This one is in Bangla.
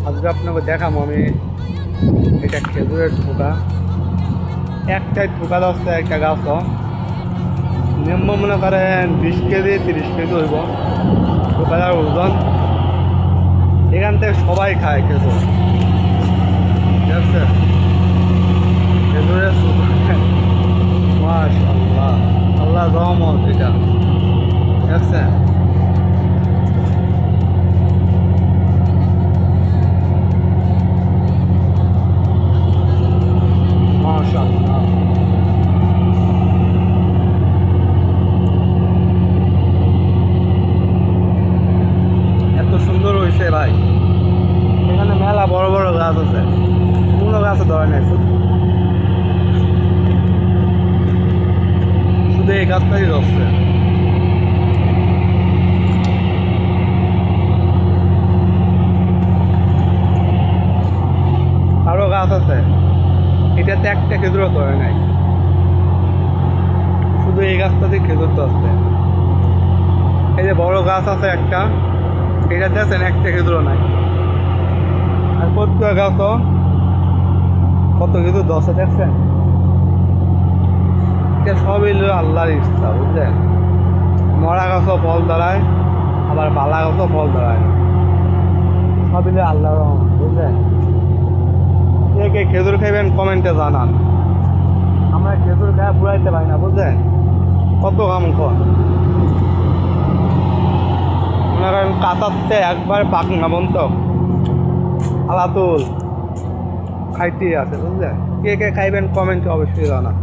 আজকে আপনাকে দেখাবো আমি এটা খেজুরের থোকা। একটাই থোকা হচ্ছে একটা গাছ নিম্ন মনে করেন 20 কেজি 30 কেজি হইব থোকাটার ওজন। এখান থেকে সবাই খায় খেজুর, ঠিক আছে? খেজুরের মাশাআল্লাহ, আল্লাহ রহমত এটা, ঠিক আছে? মাশাআল্লাহ, এত সুন্দর হয়েছে ভাই। এখানে মেলা বড় বড় গাছ আছে, কোনো গাছে ধরে নাই, শুধু এই গাছটাই ধরছে। আরো গাছ আছে, এটাতে একটা খেজুরও ধরে নাই, শুধু এই গাছটাতে খেজুর ধরছে। এই যে বড় গাছ আছে একটা, এটাতে আছেন একটা খেজুরও নাই। আর প্রত্যেক গাছ কত খেজুর ধরছে দেখছেন? এটা সবই আল্লাহর ইচ্ছা, বুঝলেন? মরা গাছও ফল ধরায়, আবার বালা গাছও ফল ধরায়, সবই আল্লাহর রহমত, বুঝলেন? কে কে খেজুর খাইবেন কমেন্টে জানান। আমরা খেজুর খায় পুরাইতে পারি না, বুঝলেন? কত কাম কর মনে করেন কাঁচাতে একবার পাক না বন্ত আলাতুল খাইতে আছে, বুঝলেন? কে কে খাইবেন কমেন্টে অবশ্যই জানান।